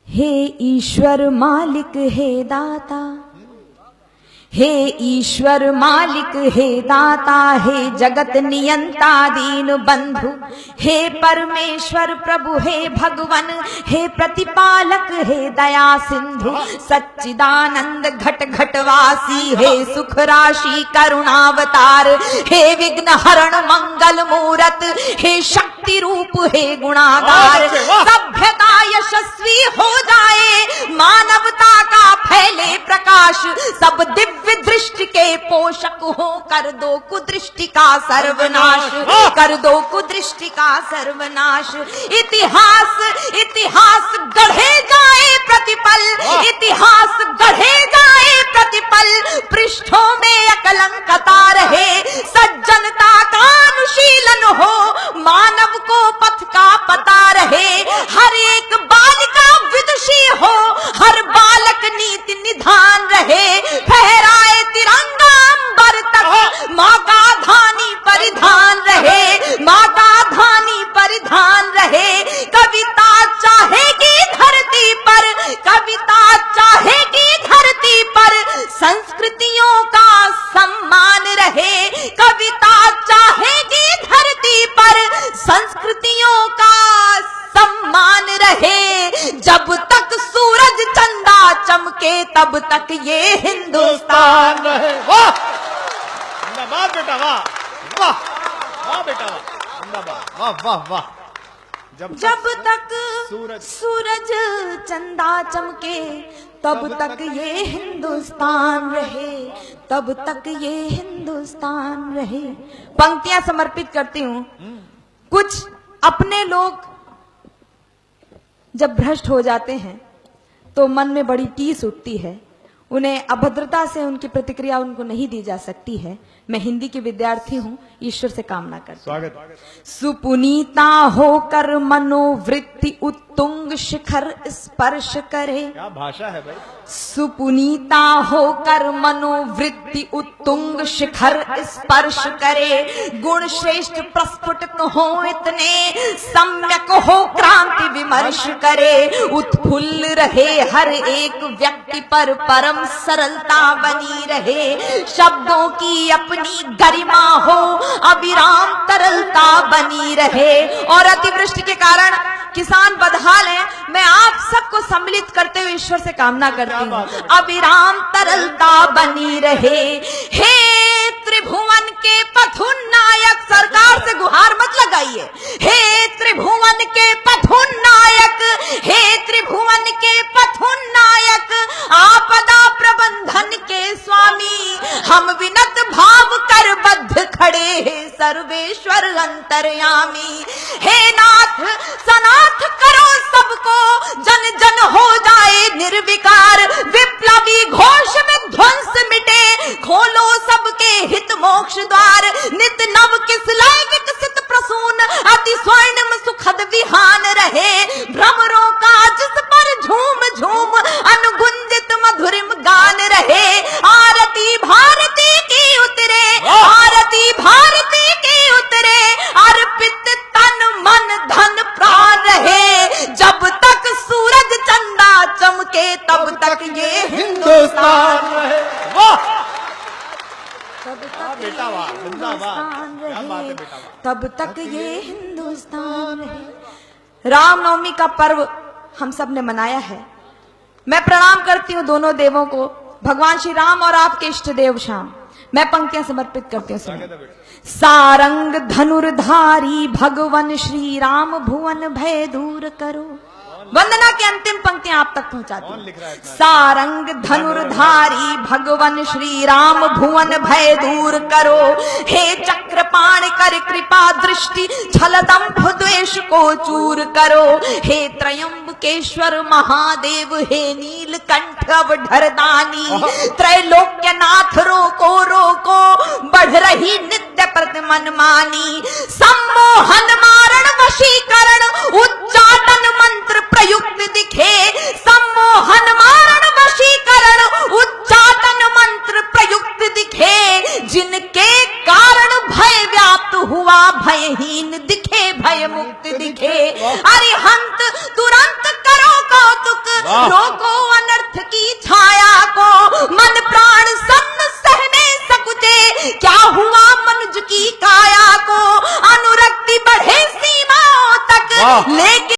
हे ईश्वर मालिक हे दाता, हे ईश्वर मालिक हे दाता, हे जगत नियंता दीन बंधु, हे परमेश्वर प्रभु, हे भगवन, हे प्रतिपालक, हे दया सिंधु, सच्चिदानंद घट घटवासी, हे सुख राशि करुणावतार, हे विघ्न हरण मंगल मूरत, हे शक्ति रूप, हे गुणागार। सभ्यता यशस्वी हो जाए, मानवता का फैले प्रकाश, सब दिव्य दृष्टि के पोषक हो, कर दो कुदृष्टि का सर्वनाश, कर दो कुदृष्टि का सर्वनाश। इतिहास इतिहास गढ़े जाए प्रतिपल, इतिहास गढ़े जाए प्रतिपल, पृष्ठों में अकलंकता रहे, सज्जनता का अनुशीलन हो, मानव को पथ का पता रहे, हर एक बालिका विदुषी हो, हर बालक नीति निधान रहे, फहराए तिरंगा अंबर तक, माँ का धानी परिधान रहे, माँ का धानी परिधान रहे। कविता चाहेगी धरती पर, कविता चाहेगी धरती पर, संस्कृतियों का सम्मान रहे, कविता चाहेगी धरती पर, संस्कृतियों का सम्मान रहे। जब तक सूरज चंदा चमके तब तक ये हिंदुस्तान रहे। वाह जिंदाबाद बेटा, वाह वाह वाह बेटा, वाह जिंदाबाद, वाह वाह वाह। जब तक सूरज चंदा चमके तब तक ये हिंदुस्तान रहे, तब तक ये हिंदुस्तान रहे। पंक्तियां समर्पित करती हूँ। कुछ अपने लोग जब भ्रष्ट हो जाते हैं तो मन में बड़ी टीस उठती है, उन्हें अभद्रता से उनकी प्रतिक्रिया उनको नहीं दी जा सकती है। मैं हिंदी की विद्यार्थी हूँ, ईश्वर से कामना करती हूँ। सुपुनीता होकर मनोवृत्ति उत्तुंग शिखर स्पर्श करे। क्या भाषा है भाई। सुपुनीता होकर मनोवृत्ति उत्तुंग शिखर स्पर्श करे, गुण श्रेष्ठ प्रस्फुटित हो इतने, सम्यक हो क्रांति विमर्श करे, उत्फुल्ल रहे हर एक व्यक्ति पर परम सरलता बनी रहे, शब्दों की अपनी गरिमा हो, अविराम तरलता बनी रहे। और अतिवृष्टि के कारण किसान बदहाल हैं, मैं आप सबको सम्मिलित करते हुए ईश्वर से कामना करती हूँ, अविराम तरलता बनी रहे। हे त्रिभुवन के पथुन्नायक, सरकार से गुहार मत लगाइए, हे त्रिभुवन के पथुन्नायक, हे त्रिभुवन के पथुन्नायक, आपदा प्रबंधन के स्वामी, हम विनत भाव कर बद्ध खड़े हैं सर्वेश्वर अंतर्यामी। हे नाथ सनाथ करो सबको, जन जन हो जाए निर्विकार, विप्लवी घोष में ध्वंस मिटे, खोलो सबके हित मोक्ष द्वार, नित नव किस लय विकसित प्रसून, अति स्वर्णिम सुखद विहान रहे, भ्रमरों का जिस पर झूम झूम अनुगुंजित मधुरिम गान रहे। आरती भारती की उतरे, आरती भारती की उतरे, अर्पित तन मन धन प्राण रहे, जब तक सूरज चंदा चमके तब तक ये हिंदुस्तान रहे। वाह तब तक बेटा, वाह जिंदाबाद, क्या बात है बेटा, वाह। तब तक ये हिंदुस्तान रहे। रामनवमी का पर्व हम सब ने मनाया है। मैं प्रणाम करती हूँ दोनों देवों को, भगवान श्री राम और आपके इष्ट देव श्याम। मैं पंक्तियां समर्पित करती हूँ। सारंग धनुर्धारी भगवान श्री राम, भुवन भय दूर करो। वंदना की अंतिम पंक्तियां आप तक पहुंचाती हूं। सारंग धनुर्धारी भगवान श्री राम, भुवन भय दूर करो, हे चक्रपाण कर कृपा दृष्टि, छल दंभ द्वेष को चूर करो, हे त्रयंबकेश्वर महादेव, हे नीलकंठ अवधरदानी, त्रैलोक्यनाथ रोको रोको, बढ़ रही नित्य प्रति मनमानी, सम्मोहन मारण वशीकरण, उच्चाटन मंत्र प्रयुक्त दिखे, सम्मोहन मारण वशीकरण, उच्चाटन मंत्र प्रयुक्त दिखे, जिनके कारण भय व्याप्त हुआ भयहीन दिखे, भय मुक्त दिखे, अरिहंत तुरंत करो कौतुक, वाह। रोको अनर्थ की छाया को, मन प्राण सन्न सहने सकुचे, क्या हुआ मनुज की काया को, अनुरक्ति बढ़े सीमाओं तक, वाह। लेकिन